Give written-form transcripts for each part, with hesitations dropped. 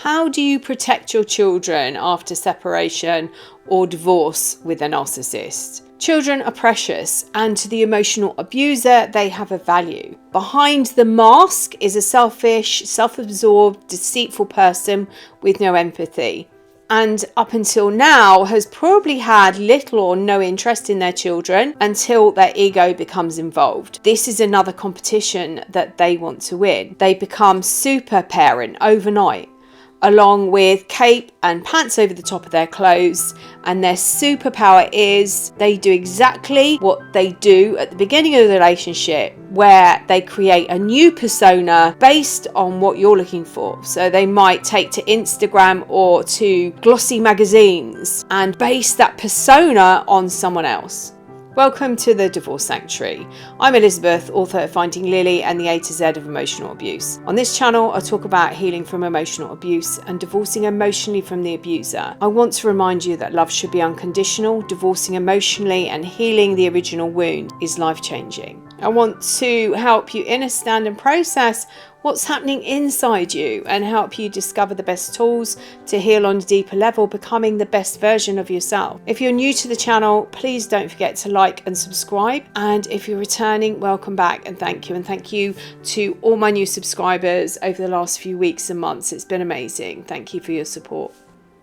How do you protect your children after separation or divorce with a narcissist? Children are precious, and to the emotional abuser, they have a value. Behind the mask is a selfish, self-absorbed, deceitful person with no empathy. And up until now has probably had little or no interest in their children until their ego becomes involved. This is another competition that they want to win. They become super parent overnight, along with cape and pants over the top of their clothes, and their superpower is they do exactly what they do at the beginning of the relationship, where they create a new persona based on what you're looking for. So they might take to Instagram or to glossy magazines and base that persona on someone else. Welcome to the Divorce Sanctuary. I'm Elizabeth, author of Finding Lily and the A to Z of emotional abuse. On this channel, I talk about healing from emotional abuse and divorcing emotionally from the abuser. I want to remind you that love should be unconditional. Divorcing emotionally and healing the original wound is life-changing. I want to help you understand and process what's happening inside you and help you discover the best tools to heal on a deeper level, becoming the best version of yourself. If you're new to the channel, please don't forget to like and subscribe. And if you're returning, welcome back and thank you. And thank you to all my new subscribers over the last few weeks and months. It's been amazing. Thank you for your support.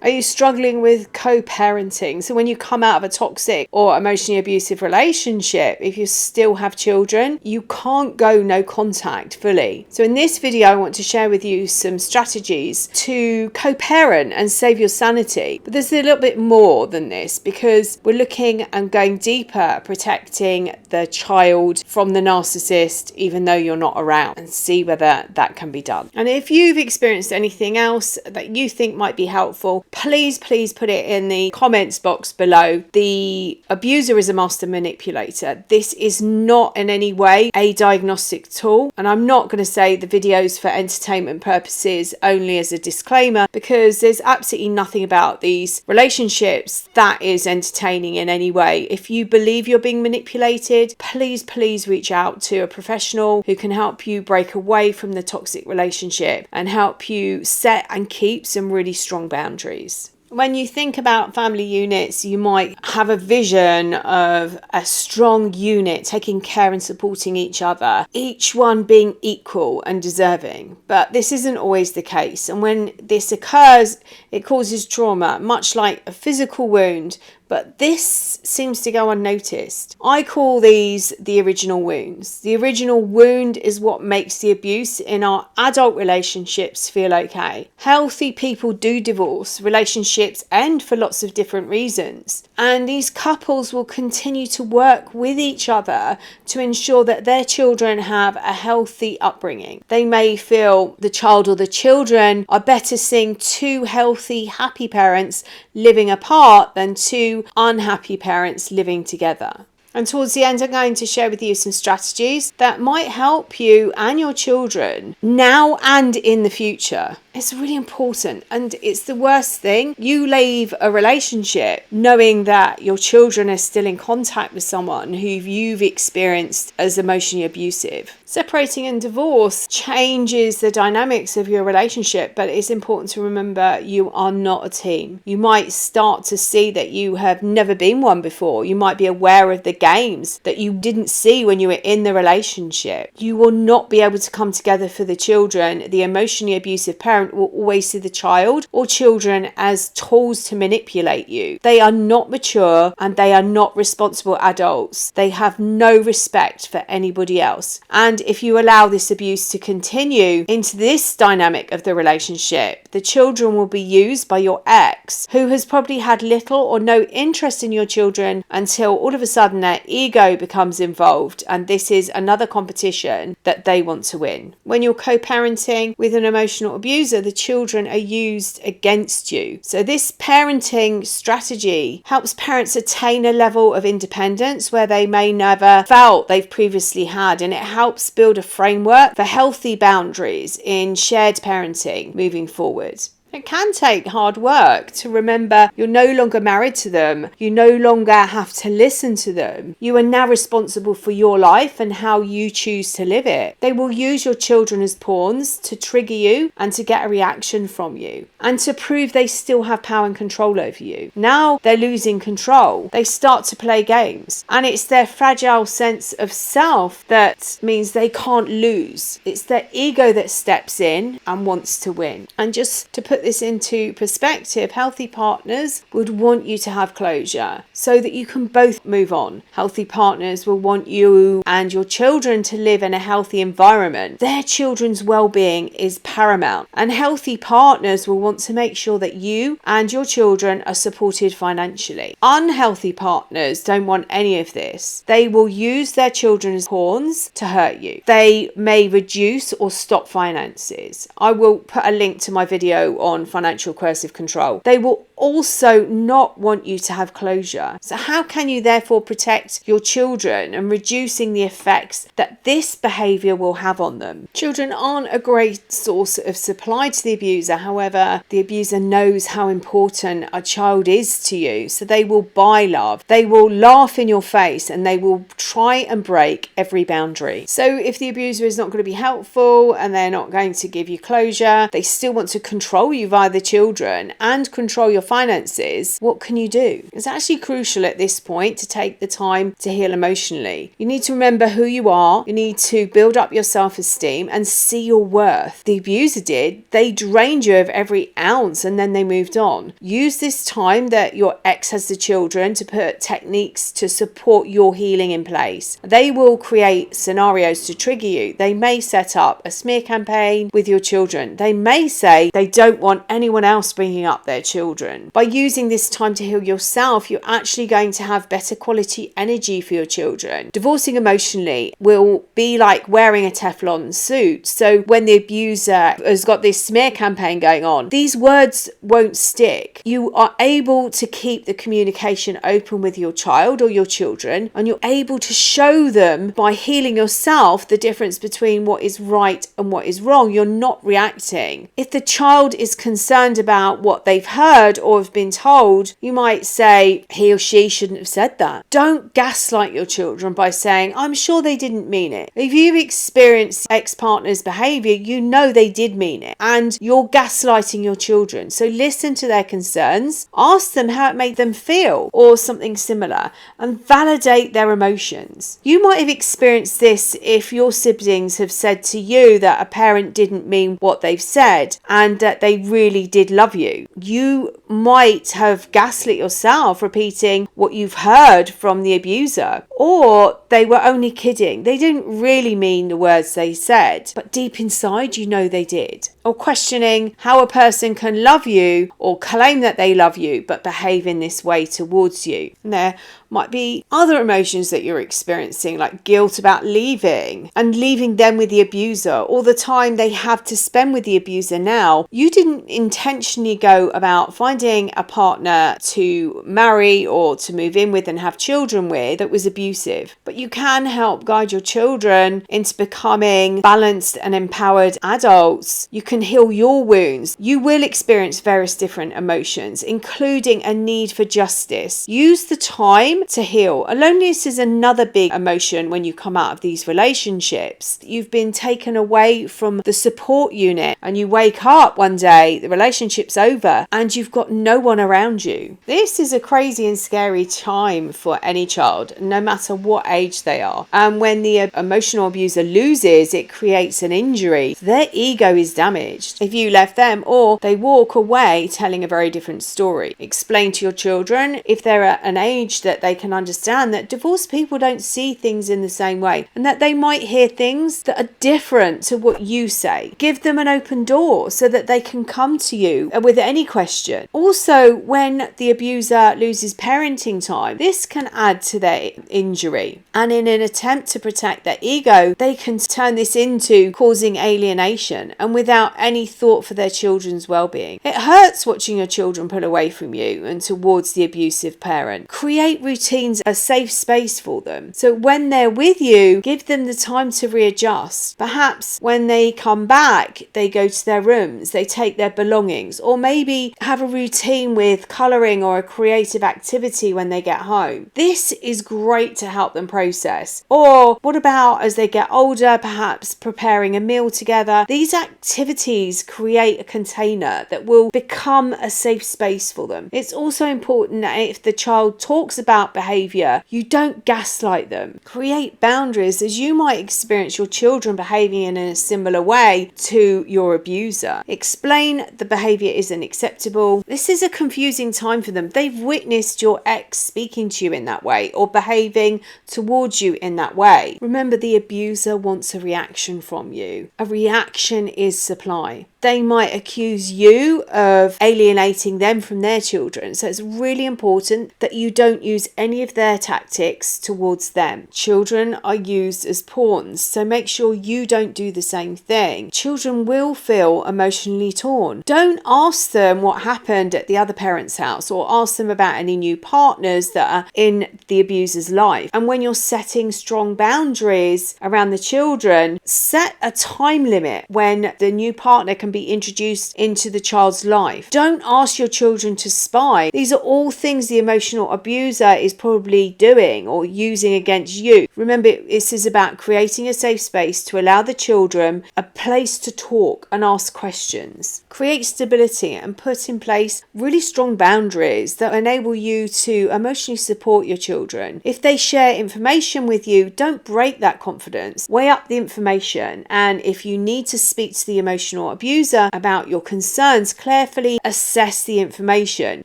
Are you struggling with co-parenting? So when you come out of a toxic or emotionally abusive relationship, if you still have children, you can't go no contact fully. So in this video, I want to share with you some strategies to co-parent and save your sanity. But there's a little bit more than this, because we're looking and going deeper, protecting the child from the narcissist, even though you're not around, and see whether that can be done. And if you've experienced anything else that you think might be helpful, please put it in the comments box below. The abuser is a master manipulator. This is not in any way a diagnostic tool. And I'm not going to say the videos for entertainment purposes only as a disclaimer, because there's absolutely nothing about these relationships that is entertaining in any way. If you believe you're being manipulated, please reach out to a professional who can help you break away from the toxic relationship and help you set and keep some really strong boundaries. When you think about family units, you might have a vision of a strong unit taking care and supporting each other, each one being equal and deserving. But this isn't always the case. And when this occurs, it causes trauma, much like a physical wound. But this seems to go unnoticed. I call these the original wounds. The original wound is what makes the abuse in our adult relationships feel okay. Healthy people do divorce. Relationships end for lots of different reasons. And these couples will continue to work with each other to ensure that their children have a healthy upbringing. They may feel the child or the children are better seeing two healthy, happy parents living apart than two unhappy parents living together. And towards the end, I'm going to share with you some strategies that might help you and your children now and in the future. It's really important, and it's the worst thing. You leave a relationship knowing that your children are still in contact with someone who you've experienced as emotionally abusive. Separating and divorce changes the dynamics of your relationship, but it's important to remember you are not a team. You might start to see that you have never been one before. You might be aware of the games that you didn't see when you were in the relationship. You will not be able to come together for the children. The emotionally abusive parent will always see the child or children as tools to manipulate you. They are not mature and they are not responsible adults. They have no respect for anybody else. And if you allow this abuse to continue into this dynamic of the relationship, the children will be used by your ex, who has probably had little or no interest in your children until all of a sudden their ego becomes involved. And this is another competition that they want to win. When you're co-parenting with an emotional abuser, the children are used against you. So this parenting strategy helps parents attain a level of independence where they may never felt they've previously had, and it helps build a framework for healthy boundaries in shared parenting moving forward. It can take hard work to remember you're no longer married to them. You no longer have to listen to them. You are now responsible for your life and how you choose to live it. They will use your children as pawns to trigger you and to get a reaction from you and to prove they still have power and control over you. Now they're losing control. They start to play games, and it's their fragile sense of self that means they can't lose. It's their ego that steps in and wants to win. And just to put this into perspective, healthy partners would want you to have closure so that you can both move on. Healthy partners will want you and your children to live in a healthy environment. Their children's well-being is paramount, and healthy partners will want to make sure that you and your children are supported financially. Unhealthy partners don't want any of this. They will use their children as pawns to hurt you. They may reduce or stop finances. I will put a link to my video on financial coercive control. They will also not want you to have closure. So how can you therefore protect your children and reducing the effects that this behaviour will have on them? Children aren't a great source of supply to the abuser. However, the abuser knows how important a child is to you. So they will buy love. They will laugh in your face, and they will try and break every boundary. So if the abuser is not going to be helpful and they're not going to give you closure, they still want to control you via the children and control your finances, what can you do? It's actually crucial at this point to take the time to heal emotionally. You need to remember who you are. You need to build up your self-esteem and see your worth. The abuser did. They drained you of every ounce and then they moved on. Use this time that your ex has the children to put techniques to support your healing in place. They will create scenarios to trigger you. They may set up a smear campaign with your children. They may say they don't want anyone else bringing up their children. By using this time to heal yourself, you're actually going to have better quality energy for your children. Divorcing emotionally will be like wearing a Teflon suit. So when the abuser has got this smear campaign going on, these words won't stick. You are able to keep the communication open with your child or your children, and you're able to show them by healing yourself the difference between what is right and what is wrong. You're not reacting. If the child is concerned about what they've heard or have been told, you might say he or she shouldn't have said that. Don't gaslight your children by saying, I'm sure they didn't mean it. If you've experienced ex-partner's behaviour, you know they did mean it, and you're gaslighting your children. So listen to their concerns, ask them how it made them feel or something similar, and validate their emotions. You might have experienced this if your siblings have said to you that a parent didn't mean what they've said and that they really did love you. You might have gaslit yourself, repeating what you've heard from the abuser, or they were only kidding. They didn't really mean the words they said, but deep inside you know they did. Or questioning how a person can love you or claim that they love you but behave in this way towards you. And there might be other emotions that you're experiencing, like guilt about leaving and leaving them with the abuser, or the time they have to spend with the abuser now. You didn't intentionally go about finding a partner to marry or to move in with and have children with that was abusive, but you can help guide your children into becoming balanced and empowered adults. You can heal your wounds. You will experience various different emotions, including a need for justice. Use the time to heal. Loneliness is another big emotion when you come out of these relationships. You've been taken away from the support unit and you wake up one day, the relationship's over and you've got no one around you. This is a crazy and scary time for any child, no matter what age they are. And when the emotional abuser loses, it creates an injury. Their ego is damaged if you left them, or they walk away telling a very different story. Explain to your children, if they're at an age that they can understand, that divorced people don't see things in the same way and that they might hear things that are different to what you say. Give them an open door so that they can come to you with any question. Also, when the abuser loses parenting time, this can add to their injury, and in an attempt to protect their ego, they can turn this into causing alienation, and without without any thought for their children's well-being. It hurts watching your children pull away from you and towards the abusive parent. Create routines, a safe space for them. So when they're with you, give them the time to readjust. Perhaps when they come back, they go to their rooms, they take their belongings, or maybe have a routine with colouring or a creative activity when they get home. This is great to help them process. Or what about as they get older, perhaps preparing a meal together? These activities create a container that will become a safe space for them. It's also important that if the child talks about behaviour, you don't gaslight them. Create boundaries, as you might experience your children behaving in a similar way to your abuser. Explain the behaviour isn't acceptable. This is a confusing time for them. They've witnessed your ex speaking to you in that way or behaving towards you in that way. Remember, the abuser wants a reaction from you. A reaction is supply. They might accuse you of alienating them from their children. So it's really important that you don't use any of their tactics towards them. Children are used as pawns, so make sure you don't do the same thing. Children will feel emotionally torn. Don't ask them what happened at the other parent's house or ask them about any new partners that are in the abuser's life. And when you're setting strong boundaries around the children, set a time limit when the new partner can be introduced into the child's life. Don't ask your children to spy. These are all things the emotional abuser is probably doing or using against you. Remember, this is about creating a safe space to allow the children a place to talk and ask questions. Create stability and put in place really strong boundaries that enable you to emotionally support your children. If they share information with you, don't break that confidence. Weigh up the information, and if you need to speak to the emotional abuser about your concerns, carefully assess the information.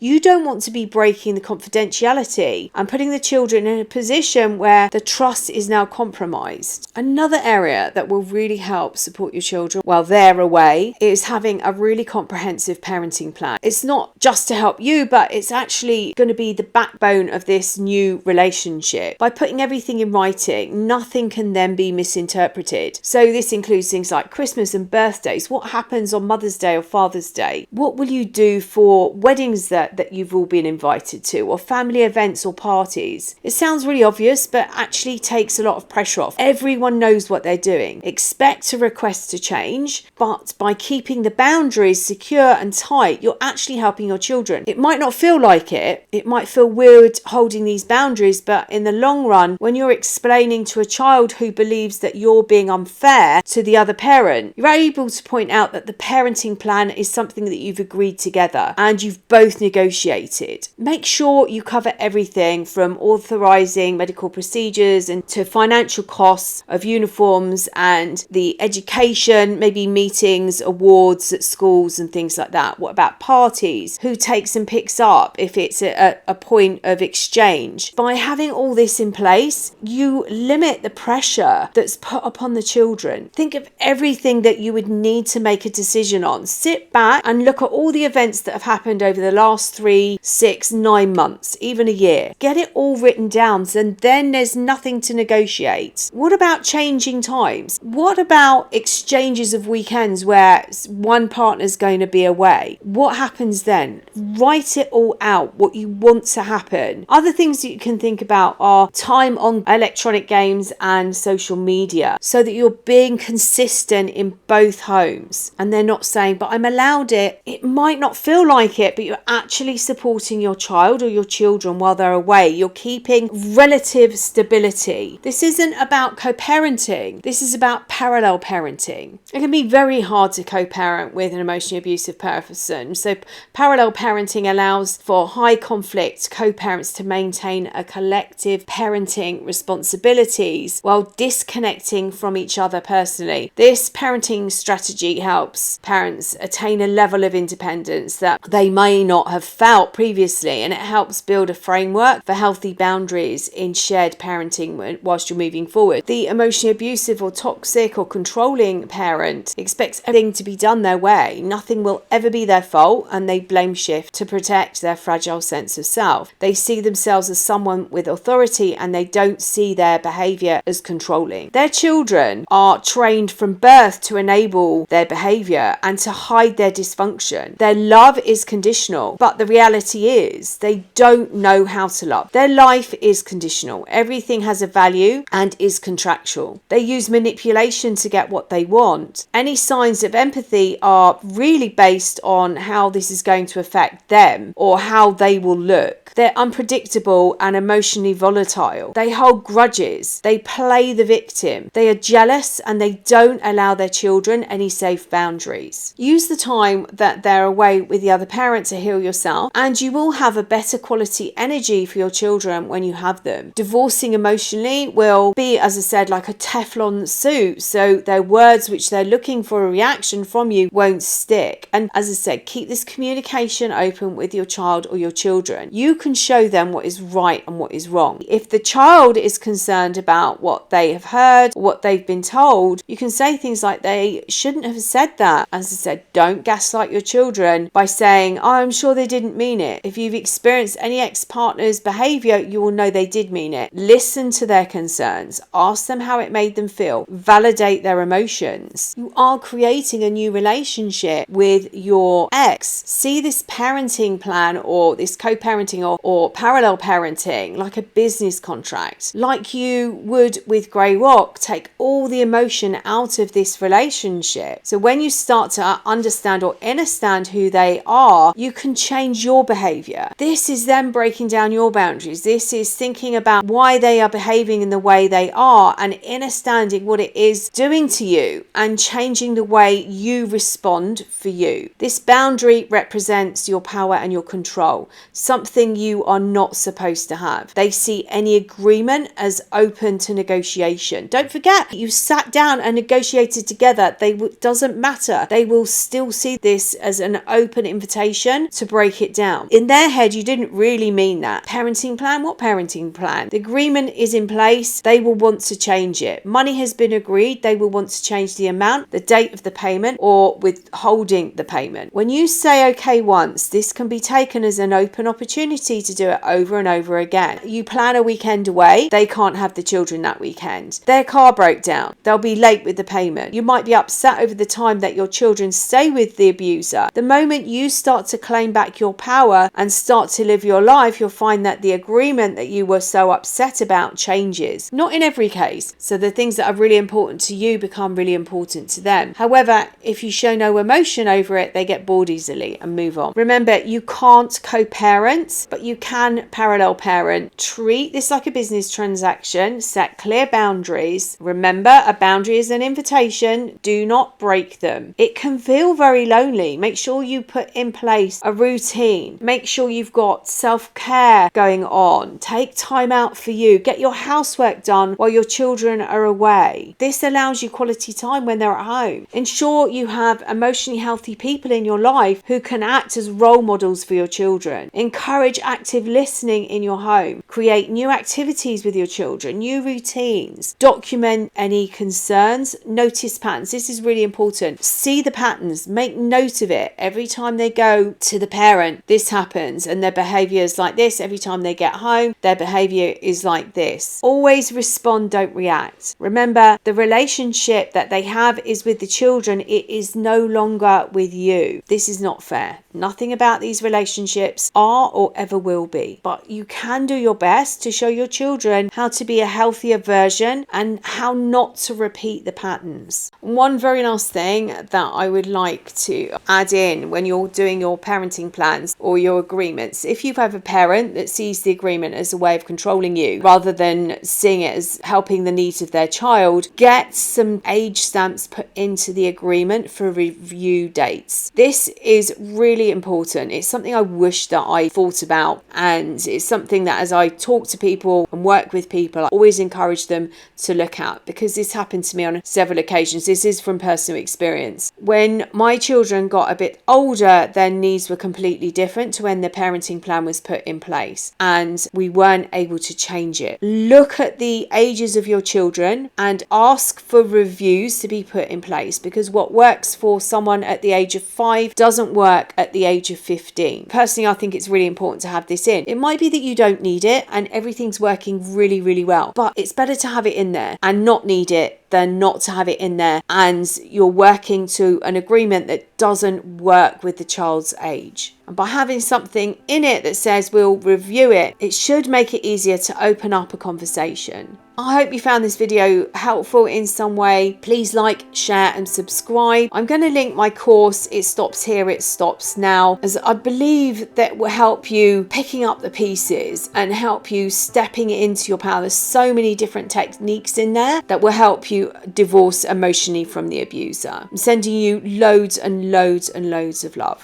You don't want to be breaking the confidentiality and putting the children in a position where the trust is now compromised. Another area that will really help support your children while they're away is having a really comprehensive parenting plan. It's not just to help you, but it's actually going to be the backbone of this new relationship. By putting everything in writing, nothing can then be misinterpreted. So this includes things like Christmas and birthdays. What happens on Mother's Day or Father's Day? What will you do for weddings that you've all been invited to, or family events or parties? It sounds really obvious, but actually takes a lot of pressure off. Everyone knows what they're doing. Expect a request to change, but by keeping the boundaries secure and tight, you're actually helping your children. It might not feel like it. It might feel weird holding these boundaries, but in the long run, when you're explaining to a child who believes that you're being unfair to the other parent, you're able to point out that the parenting plan is something that you've agreed together and you've both negotiated. Make sure you cover everything from authorizing medical procedures and to financial costs of uniforms and the education, maybe meetings, awards at schools and things like that. What about parties? Who takes and picks up if it's a point of exchange? By having all this in place, you limit the pressure that's put upon the children. Think of everything that you would need to make a decision on. Sit back and look at all the events that have happened over the last 3, 6, 9 months, even a year. Get it all written down, and then there's nothing to negotiate. What about changing times? What about exchanges of weekends where one partner's going to be away? What happens then? Write it all out, what you want to happen. Other things that you can think about are time on electronic games and social media, so that you're being consistent in both homes and they're not saying, but I'm allowed it. It might not feel like it, but you're actually supporting your child or your children while they're away. You're keeping relative stability. This isn't about co-parenting. This is about parallel parenting. It can be very hard to co-parent with an emotionally abusive person. So parallel parenting allows for high conflict co-parents to maintain a collective parenting responsibilities while disconnecting from each other personally. This parenting strategy helps parents attain a level of independence that they may not have felt previously, and it helps build a framework for healthy boundaries in shared parenting whilst you're moving forward. The emotionally abusive or toxic or controlling parent expects everything to be done their way. Nothing will ever be their fault, and they blame shift to protect their fragile sense of self. They see themselves as someone with authority, and they don't see their behaviour as controlling. Their children are trained from birth to enable their behaviour behavior and to hide their dysfunction. Their love is conditional, but the reality is they don't know how to love. Their life is conditional. Everything has a value and is contractual. They use manipulation to get what they want. Any signs of empathy are really based on how this is going to affect them or how they will look. They're unpredictable and emotionally volatile. They hold grudges. They play the victim. They are jealous and they don't allow their children any safe boundaries. Use the time that they're away with the other parent to heal yourself, and you will have a better quality energy for your children when you have them. Divorcing emotionally will be, as I said, like a Teflon suit, so their words which they're looking for a reaction from you won't stick. And as I said, keep this communication open with your child or your children. You can show them what is right and what is wrong. If the child is concerned about what they have heard, what they've been told, you can say things like, they shouldn't have said that. As I said, don't gaslight your children by saying, oh, I'm sure they didn't mean it. If you've experienced any ex-partner's behavior, you will know they did mean it. Listen to their concerns. Ask them how it made them feel. Validate their emotions. You are creating a new relationship with your ex. See this parenting plan or this co-parenting or parallel parenting like a business contract. Like you would with Grey Rock, take all the emotion out of this relationship. So when you start to understand or understand who they are, you can change your behavior. This is them breaking down your boundaries. This is thinking about why they are behaving in the way they are and understanding what it is doing to you and changing the way you respond for you. This boundary represents your power and your control, something you are not supposed to have. They see any agreement as open to negotiation. Don't forget, you sat down and negotiated together. Doesn't matter. They will still see this as an open invitation to break it down. In their head, you didn't really mean that. Parenting plan? What parenting plan? The agreement is in place. They will want to change it. Money has been agreed. They will want to change the amount, the date of the payment, or withholding the payment. When you say okay once, this can be taken as an open opportunity to do it over and over again. You plan a weekend away. They can't have the children that weekend. Their car broke down. They'll be late with the payment. You might be upset over the time that your children stay with the abuser. The moment you start to claim back your power and start to live your life, you'll find that the agreement that you were so upset about changes. Not in every case. So the things that are really important to you become really important to them. However, if you show no emotion over it, they get bored easily and move on. Remember, you can't co-parent, but you can parallel parent. Treat this like a business transaction. Set clear boundaries. Remember, a boundary is an invitation. Do not break them. It can feel very lonely. Make sure you put in place a routine. Make sure you've got self-care going on. Take time out for you. Get your housework done while your children are away. This allows you quality time when they're at home. Ensure you have emotionally healthy people in your life who can act as role models for your children. Encourage active listening in your home. Create new activities with your children, new routines. Document any concerns. Notice patterns. This is really important. See the patterns. Make note of it. Every time they go to the parent, this happens, and their behavior is like this. Every time they get home, their behavior is like this. Always respond, don't react. Remember, the relationship that they have is with the children. It is no longer with you. This is not fair. Nothing about these relationships are or ever will be. But you can do your best to show your children how to be a healthier version and how not to repeat the patterns. One very last thing that I would like to add in when you're doing your parenting plans or your agreements, if you have a parent that sees the agreement as a way of controlling you rather than seeing it as helping the needs of their child, get some age stamps put into the agreement for review dates. This is really important. It's something I wish that I thought about, and it's something that as I talk to people and work with people, I always encourage them to look at, because this happened to me on several occasions. This is from personal experience. When my children got a bit older, their needs were completely different to when the parenting plan was put in place, and we weren't able to change it. Look at the ages of your children and ask for reviews to be put in place, because what works for someone at the age of 5 doesn't work at the age of 15. Personally, I think it's really important to have this in. It might be that you don't need it and everything's working really, really well, but it's better to have it in there and not need it than not to have it in there, and you're working to an agreement that doesn't work with the child's age. And by having something in it that says we'll review it, it should make it easier to open up a conversation. I hope you found this video helpful in some way. Please like, share and subscribe. I'm going to link my course, It Stops Here, It Stops Now, as I believe that will help you picking up the pieces and help you stepping into your power. There's so many different techniques in there that will help you divorce emotionally from the abuser. I'm sending you loads and loads and loads of love.